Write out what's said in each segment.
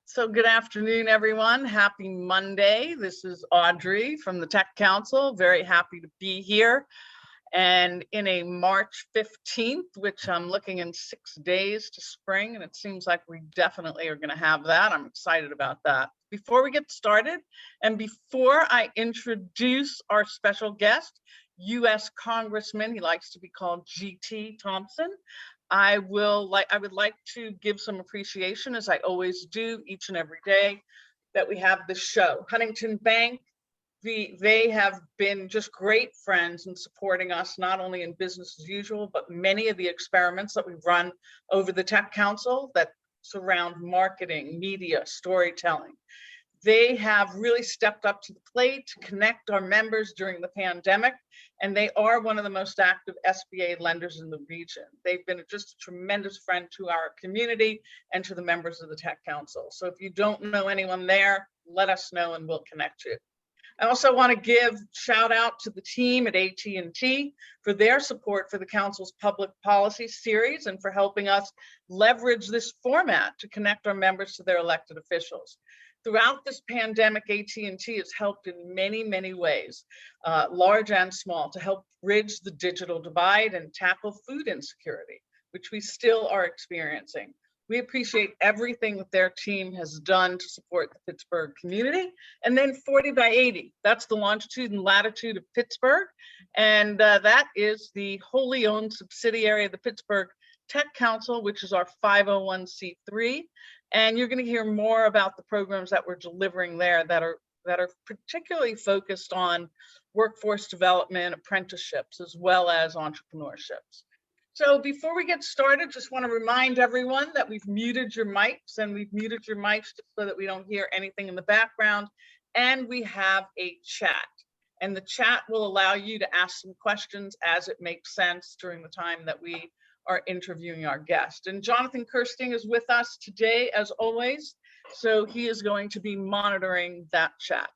So good afternoon, everyone. Happy Monday. This is Audrey from the Tech Council. Very happy to be here. And in a March 15th, which I'm looking in 6 days to spring, and it seems like we definitely are going to have that. I'm excited about that. Before we get started, and before I introduce our special guest, U.S. Congressman, he likes to be called G.T. Thompson, I would like to give some appreciation, as I always do each and every day, that we have this show. Huntington Bank, they have been just great friends in supporting us, not only in business as usual, but many of the experiments that we've run over the Tech Council that surround marketing, media, storytelling. They have really stepped up to the plate to connect our members during the pandemic, and they are one of the most active SBA lenders in the region. They've been just a tremendous friend to our community and to the members of the Tech Council. So if you don't know anyone there, let us know and we'll connect you. I also want to give shout out to the team at AT&T for their support for the Council's public policy series and for helping us leverage this format to connect our members to their elected officials. Throughout this pandemic, AT&T has helped in many, many ways, large and small, to help bridge the digital divide and tackle food insecurity, which we still are experiencing. We appreciate everything that their team has done to support the Pittsburgh community. And then 40 by 80, that's the longitude and latitude of Pittsburgh. And that is the wholly owned subsidiary of the Pittsburgh Tech Council, which is our 501c3. And you're going to hear more about the programs that we're delivering there that are particularly focused on workforce development, apprenticeships, as well as entrepreneurships. So before we get started, just want to remind everyone that we've muted your mics, and we've muted your mics just so that we don't hear anything in the background. And we have a chat, and the chat will allow you to ask some questions as it makes sense during the time that we are interviewing our guest. And Jonathan Kirsting is with us today, as always, so he is going to be monitoring that chat.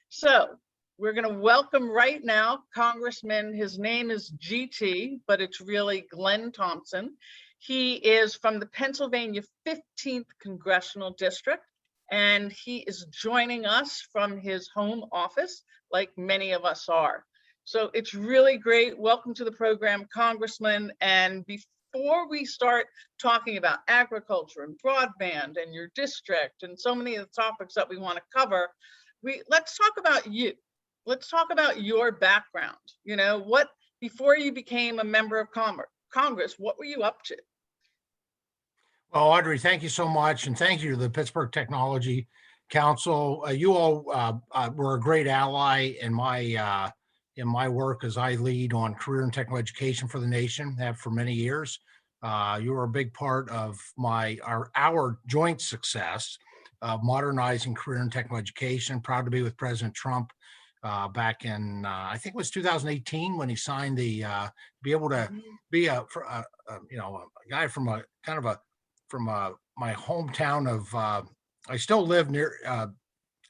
So we're going to welcome right now Congressman, his name is GT, but it's really Glenn Thompson. He is from the Pennsylvania 15th Congressional District, and he is joining us from his home office, like many of us are. So it's really great. Welcome to the program, Congressman. And before we start talking about agriculture and broadband and your district and so many of the topics that we want to cover, let's talk about you. Let's talk about your background. You know, before you became a member of Congress, what were you up to? Well, Audrey, thank you so much. And thank you to the Pittsburgh Technology Council. You all were a great ally in my work as I lead on career and technical education for the nation, have for many years. You were a big part of our joint success of modernizing career and technical education. Proud to be with President Trump back in, I think it was 2018 when he signed the, be able to be a guy from my hometown of, I still live near,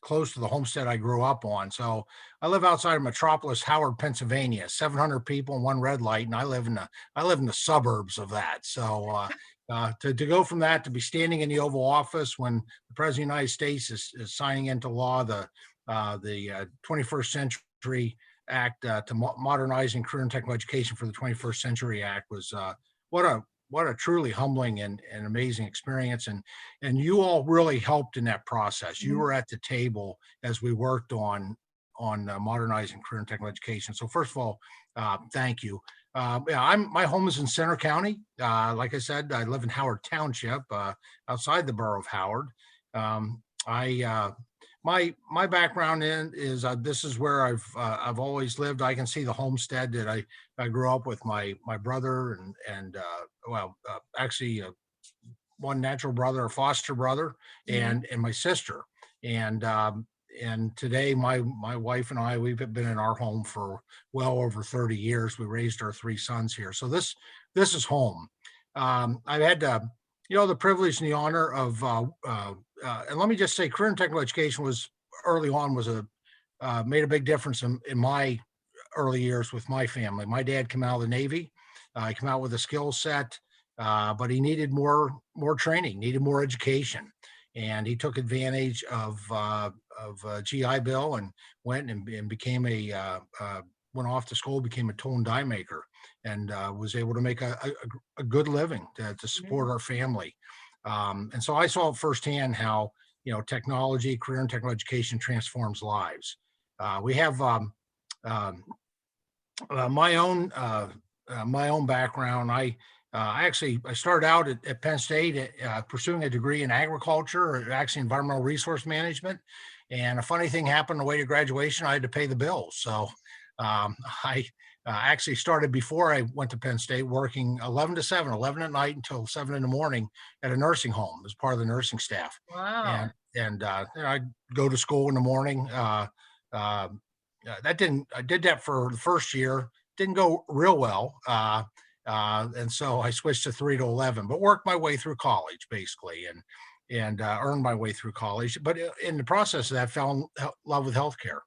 close to the homestead I grew up on. So I live outside of Metropolis, Howard, Pennsylvania, 700 people and one red light. And I live in the suburbs of that. So to go from that to be standing in the Oval Office when the President of the United States is signing into law the 21st Century Act to modernizing career and technical education for the 21st Century Act was what a truly humbling and amazing experience. And you all really helped in that process. You were at the table as we worked on modernizing career and technical education. So first of all, thank you. My home is in Center County. Like I said, I live in Howard Township, outside the borough of Howard. My background is this is where I've always lived. I can see the homestead that I grew up with my brother and actually one natural brother, a foster brother, and my sister. And today my wife and I, we've been in our home for well over 30 years. We raised our 3 sons here. So this is home. I've had the privilege and the honor of, and let me just say, career and technical education was early on made a big difference in my early years with my family. My dad came out of the Navy. He came out with a skill set, but he needed more training, needed more education. and he took advantage of GI Bill and went and became went off to school, became a tool and die maker, and was able to make a good living to support our family. And so I saw firsthand how, technology, career and technical education transforms lives. We have my own background. I started out at Penn State pursuing a degree in agriculture, or actually environmental resource management. And a funny thing happened on the way to graduation. I had to pay the bills. So I actually started before I went to Penn State working 11 to 7, 11 at night until 7 in the morning at a nursing home as part of the nursing staff. Wow. And I'd go to school in the morning. I did that for the first year. Didn't go real well. And so I switched to 3 to 11, but worked my way through college basically, and earned my way through college. But in the process of that, fell in love with healthcare,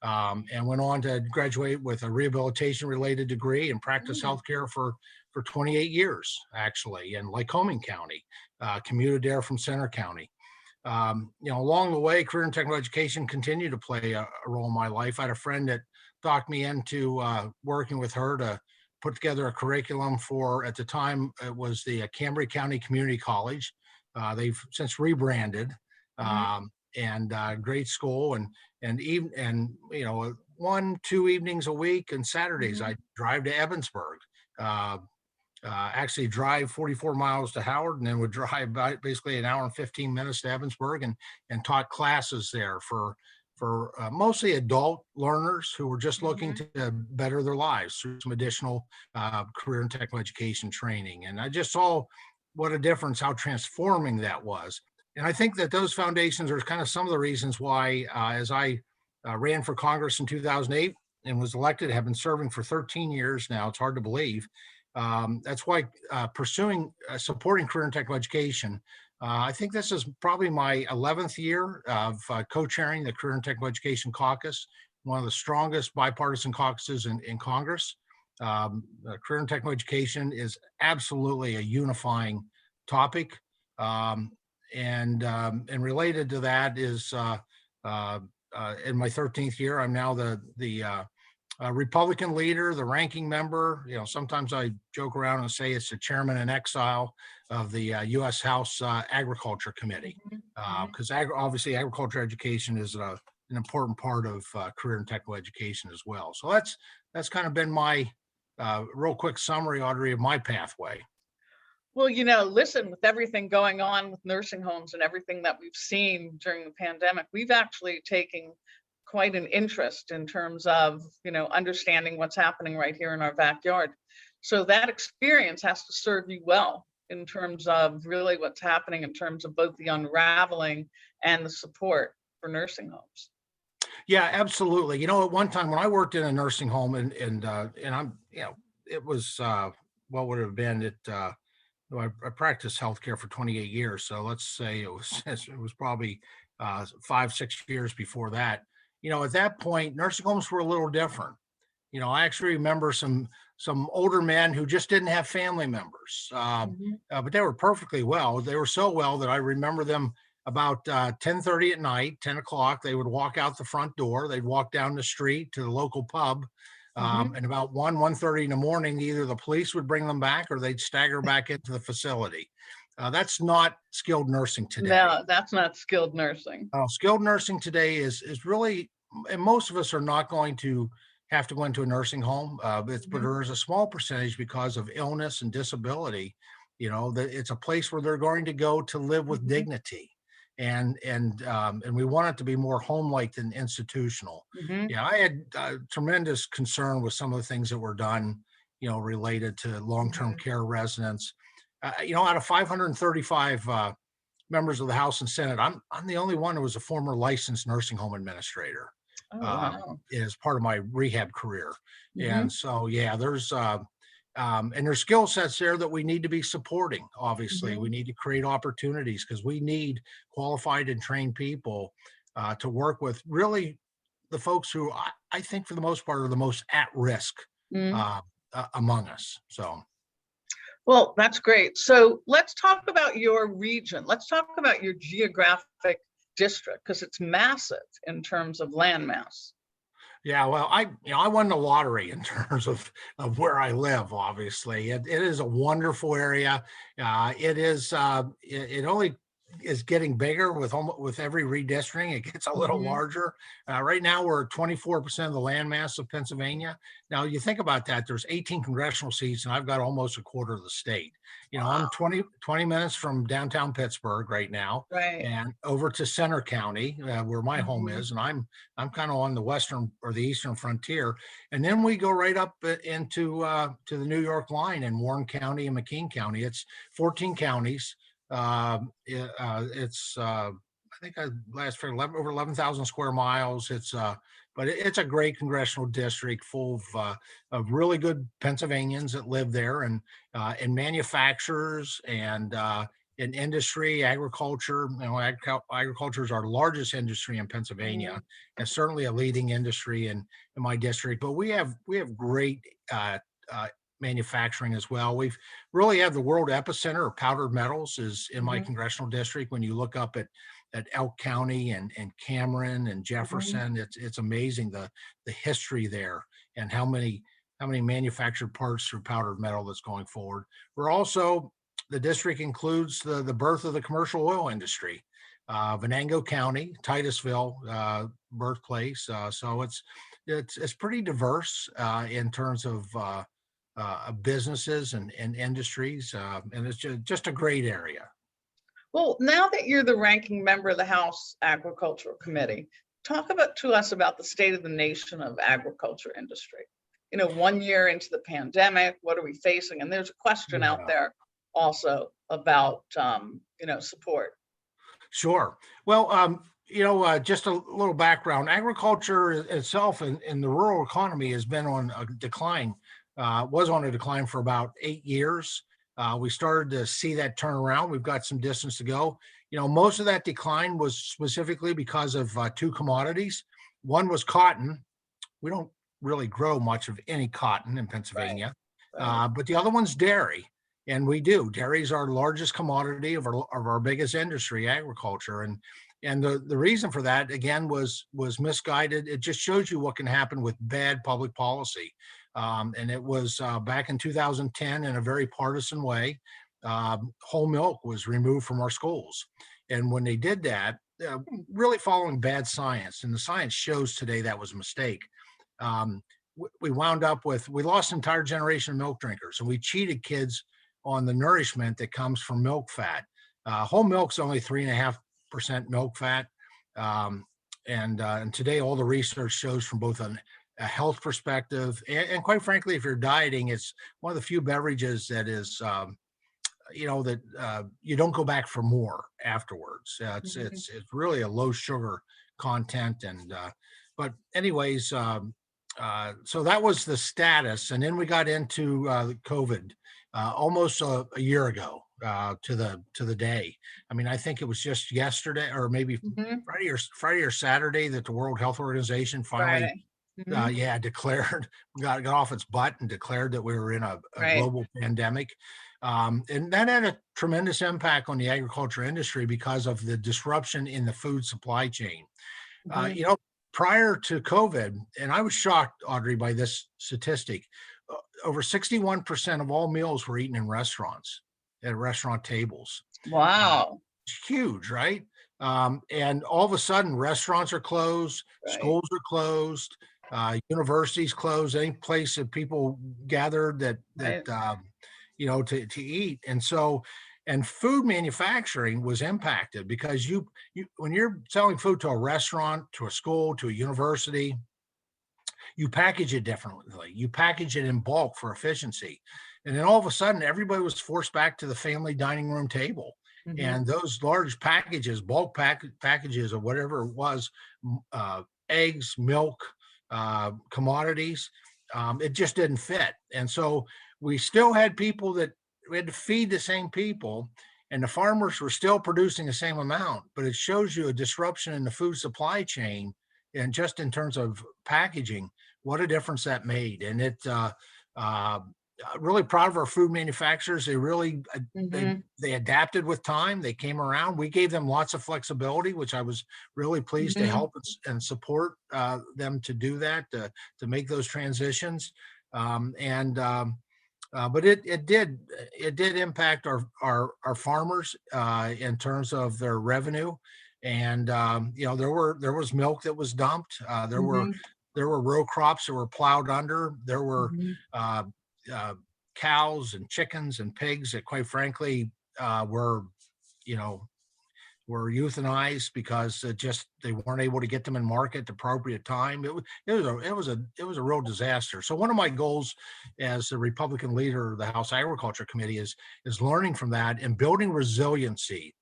and went on to graduate with a rehabilitation related degree and practice healthcare for 28 years, actually, in Lycoming County, commuted there from Center County. Along the way, career and technical education continued to play a role in my life. I had a friend that talked me into working with her to put together a curriculum for, at the time, it was the Cambria County Community College. They've since rebranded, and great school, and even, and 1-2 evenings a week and Saturdays I drive to Evansburg. Actually drive 44 miles to Howard, and then would drive basically an hour and 15 minutes to Evansburg, and taught classes there for mostly adult learners who were just looking to better their lives through some additional career and technical education training. And I just saw what a difference, how transforming that was. And I think that those foundations are kind of some of the reasons why, as I ran for Congress in 2008 and was elected, have been serving for 13 years now. It's hard to believe. That's why supporting career and technical education. I think this is probably my 11th year of co-chairing the Career and Technical Education Caucus, one of the strongest bipartisan caucuses in Congress. Career and technical education is absolutely a unifying topic, and related to that is in my 13th year, I'm now the Republican leader, the ranking member. Sometimes I joke around and say it's the chairman in exile of the U.S. House Agriculture Committee, because obviously agriculture education is an important part of career and technical education as well. So that's kind of been my real quick summary, Audrey, of my pathway. Well, listen, with everything going on with nursing homes and everything that we've seen during the pandemic, we've actually taken quite an interest in terms of, understanding what's happening right here in our backyard. So that experience has to serve you well in terms of really what's happening in terms of both the unraveling and the support for nursing homes. Yeah, absolutely. At one time when I worked in a nursing home, and I'm, it was, what would it have been? I practiced healthcare for 28 years. So let's say it was probably 5-6 years before that. At that point, nursing homes were a little different. I actually remember some older men who just didn't have family members, but they were perfectly well. They were so well that I remember them about 10:30 at night, 10 o'clock. They would walk out the front door. They'd walk down the street to the local pub. And about 1:30 in the morning, either the police would bring them back or they'd stagger back into the facility. That's not skilled nursing today. No, that's not skilled nursing. Skilled nursing today is really, and most of us are not going to have to go into a nursing home, but there is a small percentage because of illness and disability. That it's a place where they're going to go to live with dignity, and we want it to be more home-like than institutional. I had tremendous concern with some of the things that were done, related to long-term care residents. Out of 535 members of the House and Senate, I'm the only one who was a former licensed nursing home administrator. Wow. As part of my rehab career. And so, there's and there's skill sets there that we need to be supporting. Obviously, we need to create opportunities because we need qualified and trained people to work with really the folks who I think for the most part are the most at risk among us. So. Well, that's great. So let's talk about your region. Let's talk about your geographic district because it's massive in terms of land mass. Yeah, well, I won the lottery in terms of where I live. Obviously, it is a wonderful area. It only is getting bigger with every redistricting. It gets a little Mhm. larger. Right now, we're at 24% of the land mass of Pennsylvania. Now, you think about that. There's 18 congressional seats, and I've got almost a quarter of the state. I'm Wow. 20 minutes from downtown Pittsburgh right now, Right. and over to Center County, where my home Mhm. is, and I'm kind of on the western or the eastern frontier, and then we go right up into to the New York line in Warren County and McKean County. It's 14 counties. It's I think I last for 11, over 11,000 square miles. But it's a great congressional district full of really good Pennsylvanians that live there and manufacturers and in industry, agriculture. Agriculture is our largest industry in Pennsylvania, Mhm. and certainly a leading industry in my district. But we have great uh, manufacturing as well. We've really have the world epicenter of powdered metals is in my Mhm. congressional district. When you look up at Elk County and Cameron and Mhm. Jefferson, it's amazing the history there and how many manufactured parts through powdered metal that's going forward. We're also the district includes the birth of the commercial oil industry. Venango County, Titusville, birthplace. So it's pretty diverse in terms of businesses and industries, and it's just a great area. Well, now that you're the ranking member of the House Agricultural Committee, talk to us about the state of the nation of agriculture industry. 1 year into the pandemic, what are we facing? And there's a question out Yeah. there also about, support. Sure. Well, just a little background. Agriculture itself in the rural economy has been on a decline, was on a decline for about 8 years. We started to see that turn around. We've got some distance to go. Most of that decline was specifically because of two commodities. One was cotton. We don't really grow much of any cotton in Right, Pennsylvania, right. but the other one's dairy. And we do. Dairy is our largest commodity of our biggest industry, agriculture. And the reason for that again was misguided. It just shows you what can happen with bad public policy. And it was back in 2010 in a very partisan way. Whole milk was removed from our schools, and when they did that, really following bad science, and the science shows today that was a mistake. Um, we wound up with we lost an entire generation of milk drinkers, and we cheated kids on the nourishment that comes from milk fat. Whole milk's only 3.5% milk fat, um, and today all the research shows from both a health perspective and quite frankly, if you're dieting, it's one of the few beverages that is that you don't go back for more afterwards. Mhm. It's really a low sugar content, and but anyways, so that was the status, and then we got into COVID almost a year ago to the day. I mean, I think it was just yesterday, or maybe Mhm. Friday or Saturday, that the World Health Organization finally Friday. Mhm. declared got off its butt and declared that we were in a Right. global pandemic. And that had a tremendous impact on the agriculture industry because of the disruption in the food supply chain. Uh, Mhm. you know, Prior to COVID, and I was shocked, Audrey, by this statistic, over 61% of all meals were eaten in restaurants, at restaurant tables. Uh, Wow. it's huge, right? And all of a sudden, restaurants are closed, Right. schools are closed, universities closed, any place that people gathered Right. to eat. And food manufacturing was impacted because you when you're selling food to a restaurant, to a school, to a university, you package it differently. You package it in bulk for efficiency. And then all of a sudden, everybody was forced back to the family dining room table. Mhm. And those large packages, packages of whatever it was, eggs, milk, commodities, it just didn't fit. And so we still had people that we had to feed the same people, and the farmers were still producing the same amount. But it shows you a disruption in the food supply chain, and just in terms of packaging, what a difference that made. And uh, really proud of our food manufacturers. They really, Mhm. they adapted with time. They came around. We gave them lots of flexibility, which I was really pleased to Mhm. help and support them to do that, to make those transitions. But it did impact our farmers in terms of their revenue, and there was milk that was dumped. Mhm. There were row crops that were plowed under. There were Mhm. uh, uh, cows and chickens and pigs that, quite frankly, were you know were euthanized because they weren't able to get them in market at the appropriate time. It was a real disaster. So one of my goals as the Republican leader of the House Agriculture Committee is learning from that and building resiliency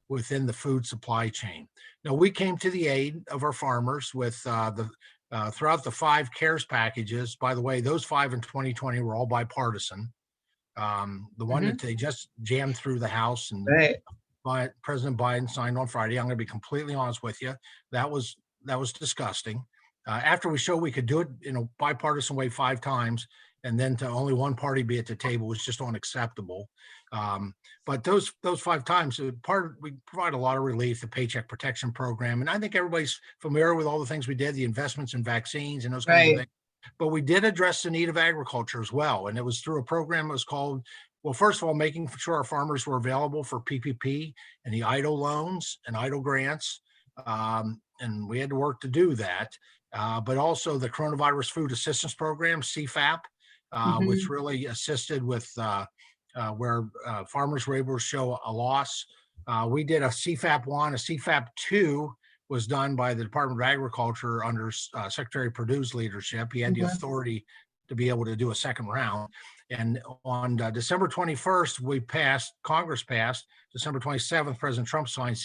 within the food supply chain. Now, we came to the aid of our farmers with the throughout the 5 CARES packages. By the way, those 5 in 2020 were all bipartisan. The one that Mhm. they just jammed through the House and Right. President Biden signed on Friday. I'm going to be completely honest with you. That was disgusting. After we showed we could do it in a bipartisan way 5 times, and then to only one party be at the table was just unacceptable. But those 5 times, we provide a lot of relief. The Paycheck Protection Program, and I think everybody's familiar with all the things we did, the investments in vaccines and those kinds of Right. things. But we did address the need of agriculture as well, and it was through a program that was called, well, first of all, making sure our farmers were available for PPP and the EIDL loans and EIDL grants. And we had to work to do that. But also the Coronavirus Food Assistance Program, CFAP, which Mhm. really assisted with where farmers were able to show a loss. We did a CFAP 1, a CFAP 2 was done by the Department of Agriculture under Secretary Perdue's leadership. He had the Mhm. authority to be able to do a second round. And on December 21st, Congress passed. December 27th, President Trump signed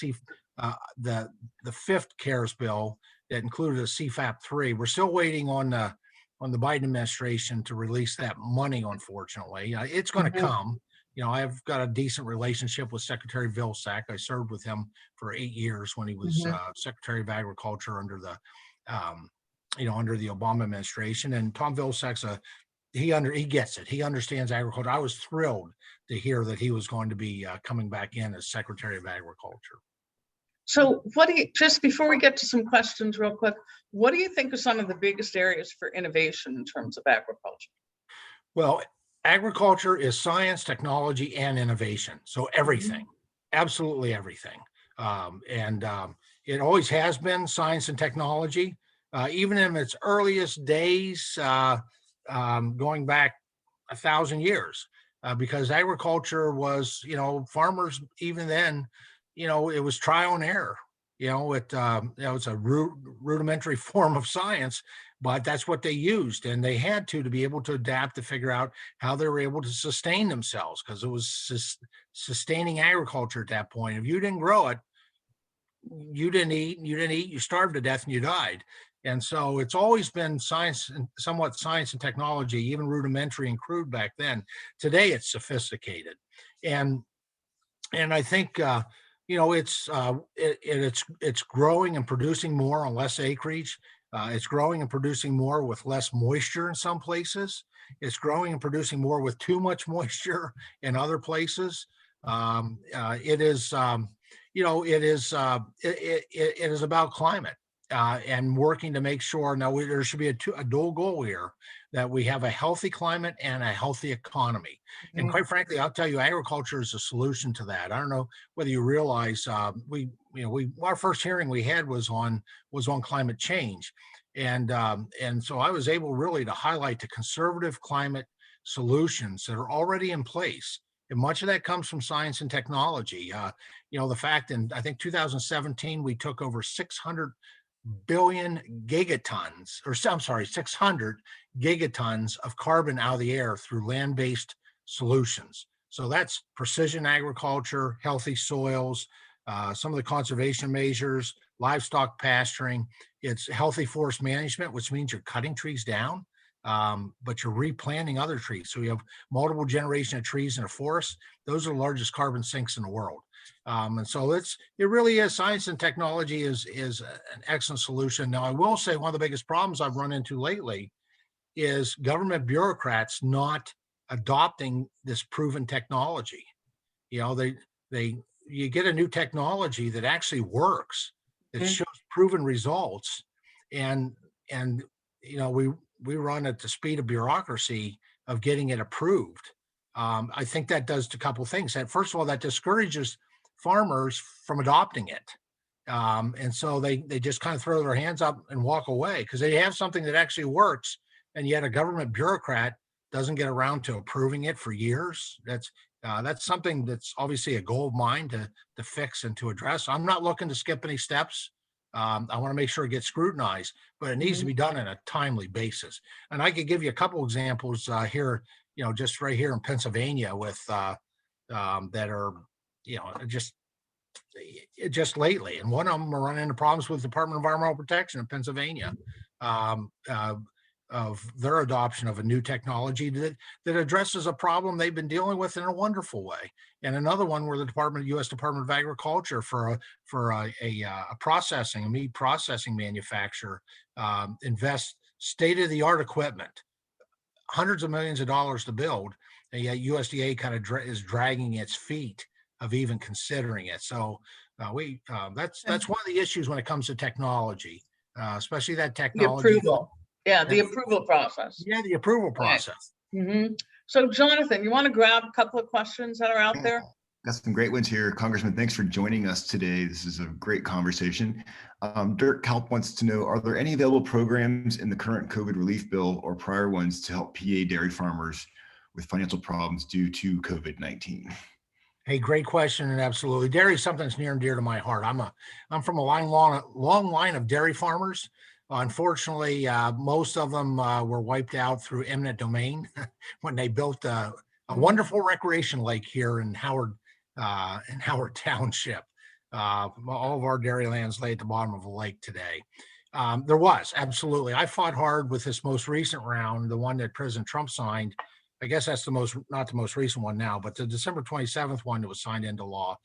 the 5th CARES bill that included a CFAP 3. We're still waiting on the Biden administration to release that money, unfortunately. It's going to Mhm. come. I've got a decent relationship with Secretary Vilsack. I served with him for 8 years when he was Mhm. Secretary of Agriculture under the Obama administration. And Tom Vilsack's he gets it. He understands agriculture. I was thrilled to hear that he was going to be coming back in as Secretary of Agriculture. So just before we get to some questions real quick, what do you think are some of the biggest areas for innovation in terms of agriculture? Well, agriculture is science, technology, and innovation. So everything, Mhm. absolutely everything. And it always has been science and technology, even in its earliest days, going back 1,000 years, because agriculture was, farmers even then, it was trial and error. It's a rudimentary form of science, but that's what they used, and they had to be able to adapt to figure out how they were able to sustain themselves, because it was sustaining agriculture at that point. If you didn't grow it, you starved to death and you died. And so it's always been science and somewhat science and technology, even rudimentary and crude back then. Today it's sophisticated. And I think it's growing and producing more on less acreage. It's growing and producing more with less moisture in some places. It's growing and producing more with too much moisture in other places. It is it is about climate, and working to make sure. Now, there should be a dual goal here, that we have a healthy climate and a healthy economy. And Mhm. quite frankly, I'll tell you, agriculture is a solution to that. I don't know whether you realize, our first hearing we had was on climate change, and so I was able really to highlight the conservative climate solutions that are already in place. And much of that comes from science and technology. The fact in, I think, 2017, we took over 600 billion gigatons, or I'm sorry, 600 gigatons of carbon out of the air through land-based solutions. So that's precision agriculture, healthy soils, some of the conservation measures, livestock pasturing. It's healthy forest management, which means you're cutting trees down, but you're replanting other trees. So you have multiple generation of trees in a forest. Those are the largest carbon sinks in the world. And so it really is, science and technology is an excellent solution. Now, I will say one of the biggest problems I've run into lately is government bureaucrats not adopting this proven technology. You know, you get a new technology that actually works, that Mhm. shows proven results, and and we run at the speed of bureaucracy of getting it approved. I think that does a couple things. That first of all, that discourages farmers from adopting it, and so they just kind of throw their hands up and walk away because they have something that actually works, and yet a government bureaucrat doesn't get around to approving it for years. That's something that's obviously a goal of mine to fix and to address. I'm not looking to skip any steps. I want to make sure it gets scrutinized, but it needs to Mhm. be done on a timely basis. And I could give you a couple examples here, just right here in Pennsylvania with that are, just lately. And one of them are running into problems with the Department of Environmental Protection in Pennsylvania. Um, uh, of their adoption of a new technology that addresses a problem they've been dealing with in a wonderful way, and another one where the U.S. Department of Agriculture for a meat processing manufacturer invests state of the art equipment, hundreds of millions of dollars to build, and yet USDA kind of is dragging its feet of even considering it. So that's one of the issues when it comes to technology, especially that The technology. approval. Yeah, the that approval process. Yeah, the approval Right. process. So Jonathan, you want to grab a couple of questions that are out there? Got some great ones here. Congressman, thanks for joining us today. This is a great conversation. Dirk Kalp wants to know, are there any available programs in the current COVID relief bill or prior ones to help PA dairy farmers with financial problems due to COVID-19? Hey, great question, and absolutely, dairy is something that's near and dear to my heart. I'm from a long line of dairy farmers. Unfortunately, most of them were wiped out through eminent domain when they built a wonderful recreation lake here in Howard Township. All of our dairy lands lay at the bottom of the lake today. There was absolutely. I fought hard with this most recent round, the one that President Trump signed. I guess that's not the most recent one now, but the December 27th one that was signed into law.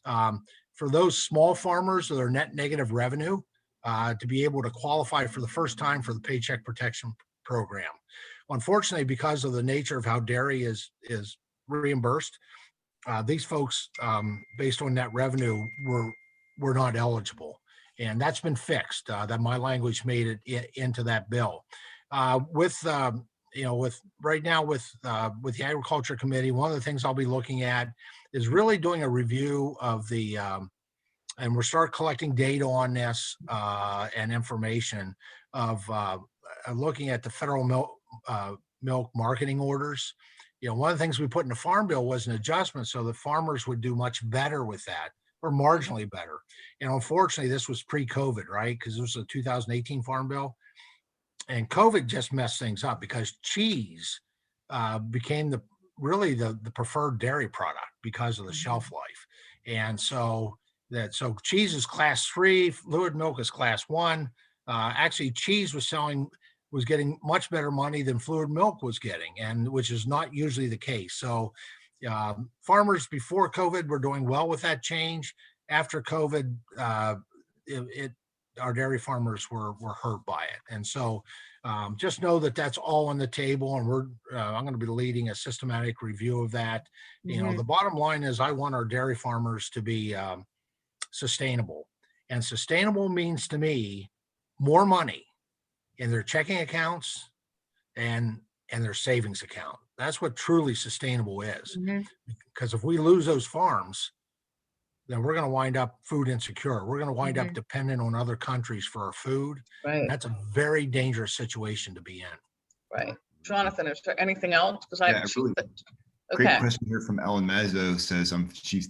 For those small farmers that are net negative revenue, to be able to qualify for the first time for the Paycheck Protection Program. Unfortunately, because of the nature of how dairy is reimbursed, these folks, based on net revenue, were not eligible, and that's been fixed. That my language made it into that bill. With right now with the Agriculture Committee, one of the things I'll be looking at is really doing a review of the and we'll start collecting data on this and information of looking at the federal milk marketing orders. One of the things we put in the Farm Bill was an adjustment so that farmers would do much better with that, or marginally better. And unfortunately, this was pre-COVID, right? Because it was a 2018 Farm Bill. And COVID just messed things up because cheese became really the preferred dairy product because of the shelf life. And so cheese is class 3, fluid milk is class 1. Actually, cheese was getting much better money than fluid milk was getting, and which is not usually the case. So farmers before COVID were doing well with that change. After COVID, our dairy farmers were hurt by it. And so just know that that's all on the table, and I'm going to be leading a systematic review of that. The bottom line is I want our dairy farmers to be sustainable, and sustainable means to me more money in their checking accounts and their savings account. That's what truly sustainable is. Because if we lose those farms, then we're going to wind up food insecure. We're going to wind up dependent on other countries for our food. Right. That's a very dangerous situation to be in. Right. Jonathan, is there anything else? Because Great question here from Ellen Mazzo. Says she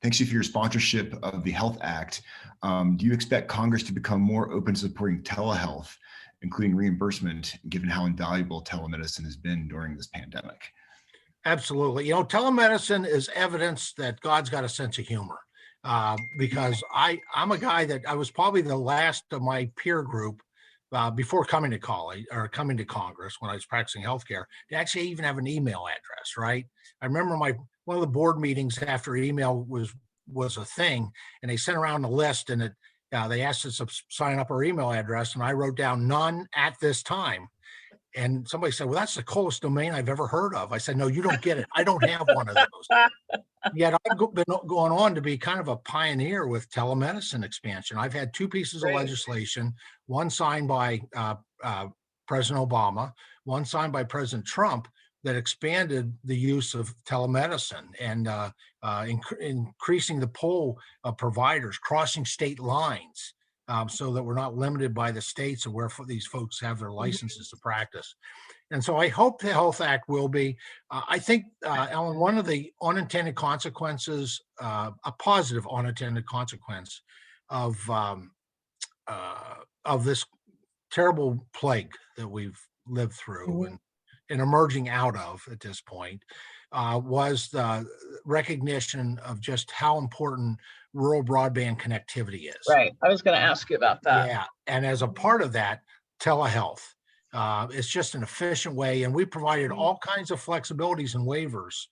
thanks you for your sponsorship of the Health Act. Do you expect Congress to become more open to supporting telehealth, including reimbursement, given how invaluable telemedicine has been during this pandemic? Absolutely. Telemedicine is evidence that God's got a sense of humor. Because I'm a guy that I was probably the last of my peer group before coming to college or coming to Congress when I was practicing healthcare to actually even have an email address, right? I remember one of the board meetings after email was a thing, and they sent around a list, and they asked us to sign up our email address, and I wrote down none at this time. And somebody said, well, that's the coolest domain I've ever heard of. I said, no, you don't get it. I don't have one of those. Yet I've been going on to be kind of a pioneer with telemedicine expansion. I've had two pieces of legislation, one signed by President Obama, one signed by President Trump, that expanded the use of telemedicine and increasing the pool of providers, crossing state lines, so that we're not limited by the states of where these folks have their licenses to practice. And so I hope the Health Act will be, I think, Ellen, one of the unintended consequences, a positive unintended consequence of this terrible plague that we've lived through and emerging out of at this point, was the recognition of just how important rural broadband connectivity is. Right. I was going to ask you about that. Yeah. And as a part of that, telehealth. It's just an efficient way. And we provided all kinds of flexibilities and waivers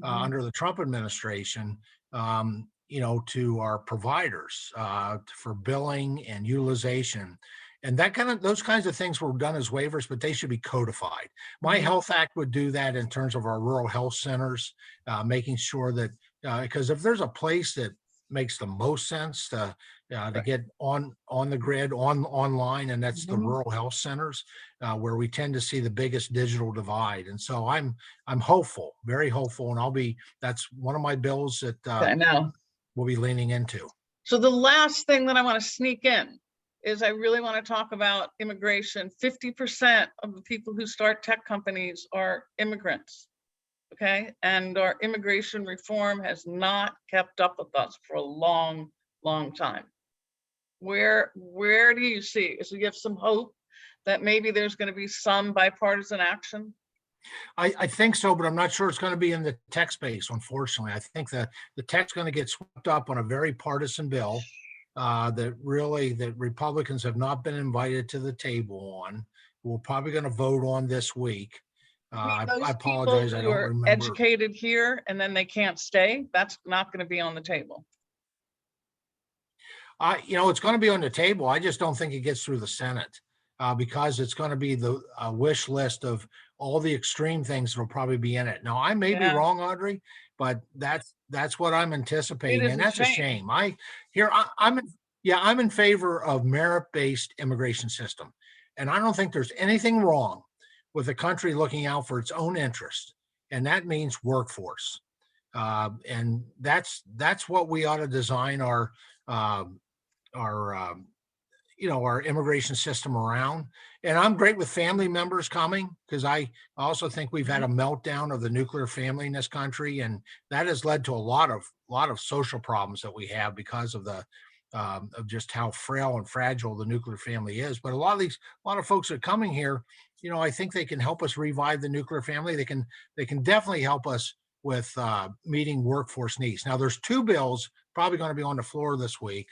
under the Trump administration, to our providers for billing and utilization. And those kinds of things were done as waivers, but they should be codified. My Health Act would do that in terms of our rural health centers, making sure that, because if there's a place that makes the most sense to get on the grid, online, and that's the rural health centers, where we tend to see the biggest digital divide. And so I'm hopeful, very hopeful, and that's one of my bills that I know we'll be leaning into. So the last thing that I want to sneak in is I really want to talk about immigration. 50% of the people who start tech companies are immigrants. Okay. And our immigration reform has not kept up with us for a long, long time. Where do you see? Is there some hope that maybe there's going to be some bipartisan action? I think so, but I'm not sure it's going to be in the tech space, unfortunately. I think that the tech's going to get swept up on a very partisan bill that Republicans have not been invited to the table on. We're probably going to vote on this week. I apologize. I don't remember. Educated here and then they can't stay. That's not going to be on the table. It's going to be on the table. I just don't think it gets through the Senate because it's going to be the wish list of all the extreme things that will probably be in it. Now, I may be wrong, Audrey, but that's what I'm anticipating, and that's a shame. I'm in favor of merit-based immigration system, and I don't think there's anything wrong with a country looking out for its own interest, and that means workforce. And that's what we ought to design our immigration system around. And I'm great with family members coming, because I also think we've had a meltdown of the nuclear family in this country, and that has led to a lot of social problems that we have because of of just how frail and fragile the nuclear family is. But a lot of folks that are coming here, I think they can help us revive the nuclear family. They can definitely help us with meeting workforce needs. Now, there's two bills probably going to be on the floor this week.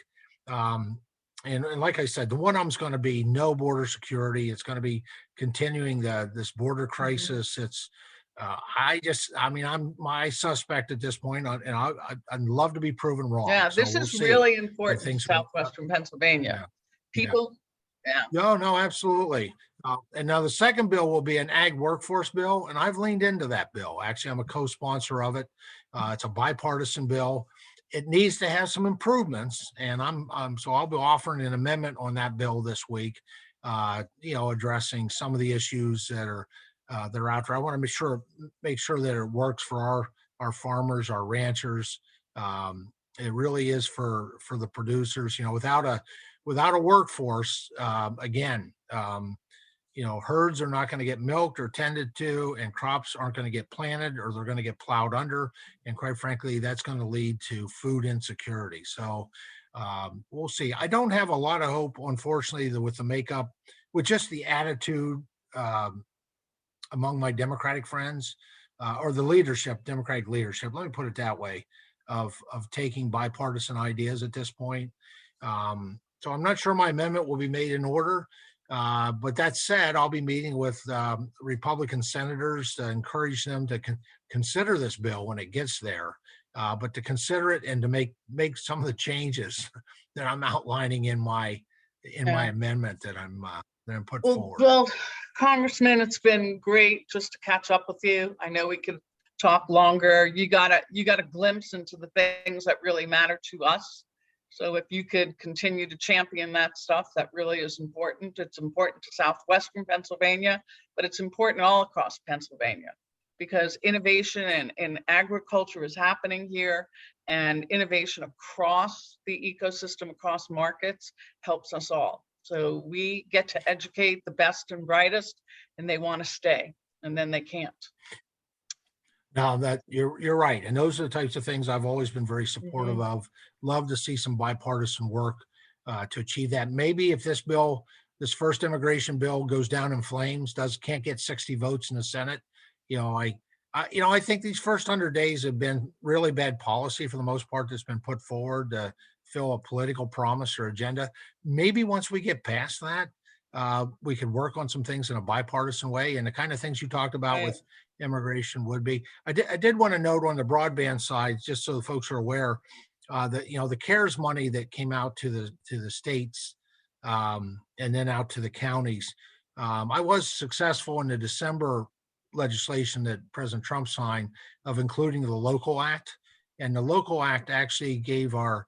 And like I said, the one of them is going to be no border security. It's going to be continuing this border crisis. It's I'm my suspect at this point, and I'd love to be proven wrong. Yeah, this is really important in southwestern Pennsylvania. People. Yeah. No, absolutely. And now the second bill will be an ag workforce bill, and I've leaned into that bill. Actually, I'm a co-sponsor of it. It's a bipartisan bill. It needs to have some improvements, and so I'll be offering an amendment on that bill this week, addressing some of the issues that are out there. I want to make sure that it works for our farmers, our ranchers. It really is for the producers. Without a workforce, herds are not going to get milked or tended to, and crops aren't going to get planted, or they're going to get plowed under. And quite frankly, that's going to lead to food insecurity. So we'll see. I don't have a lot of hope, unfortunately, with the makeup, with just the attitude among my Democratic friends, or the Democratic leadership, let me put it that way, of taking bipartisan ideas at this point. So I'm not sure my amendment will be made in order. But that said, I'll be meeting with Republican senators to encourage them to consider this bill when it gets there, but to consider it and to make some of the changes that I'm outlining in my amendment that I'm then put Well, forward. well, Congressman, it's been great just to catch up with you. I know we could talk longer. You got a glimpse into the things that really matter to us. So if you could continue to champion that stuff, that really is important. It's important to Southwestern Pennsylvania, but it's important all across Pennsylvania, because innovation in agriculture is happening here, and innovation across the ecosystem, across markets, helps us all. So we get to educate the best and brightest, and they want to stay, and then they can't. Now that you're right. And those are the types of things I've always been very supportive of. Love to see some bipartisan work to achieve that. Maybe if this first immigration bill goes down in flames, can't get 60 votes in the Senate, I think these first 100 days have been really bad policy for the most part that's been put forward to fill a political promise or agenda. Maybe once we get past that, we can work on some things in a bipartisan way, and the kind of things you talked about with immigration would be. I did want to note on the broadband side, just so the folks are aware, that the CARES money that came out to the states and then out to the counties. I was successful in the December legislation that President Trump signed of including the local act, and the local act actually gave our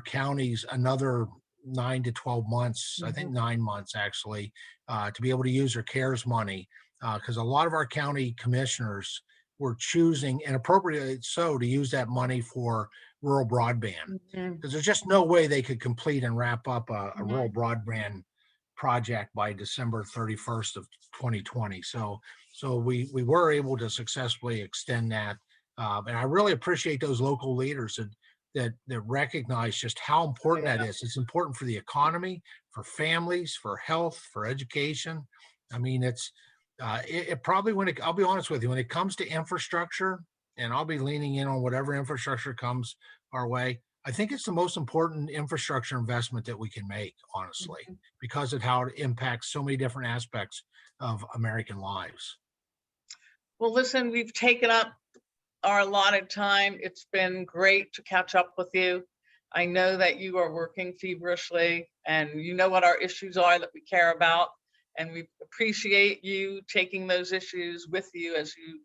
counties another 9 to 12 months, I think 9 months actually, to be able to use their CARES money, because a lot of our county commissioners were choosing, and appropriately so, to use that money for rural broadband, because there's just no way they could complete and wrap up a rural broadband project by December 31st of 2020. So we were able to successfully extend that. And I really appreciate those local leaders that recognize just how important that is. It's important for the economy, for families, for health, for education. I mean, it probably, I'll be honest with you, when it comes to infrastructure, and I'll be leaning in on whatever infrastructure comes our way, I think it's the most important infrastructure investment that we can make, honestly, because of how it impacts so many different aspects of American lives. Well, listen, we've taken up our allotted time. It's been great to catch up with you. I know that you are working feverishly, and you know what our issues are that we care about, and we appreciate you taking those issues with you as you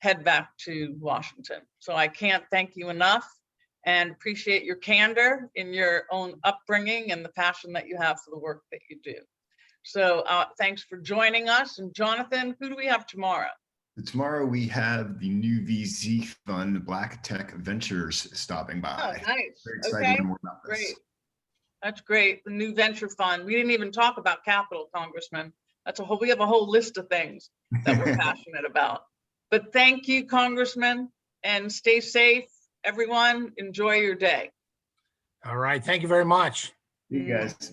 head back to Washington. So I can't thank you enough, and appreciate your candor in your own upbringing and the passion that you have for the work that you do. So thanks for joining us. And Jonathan, who do we have tomorrow? Tomorrow we have the new VC fund, Black Tech Ventures, stopping by. Oh, nice. Very excited to learn more about this. Great. That's great. The new venture fund. We didn't even talk about capital, Congressman. We have a whole list of things that we're passionate about. But thank you, Congressman, and stay safe. Everyone, enjoy your day. All right. Thank you very much. You guys.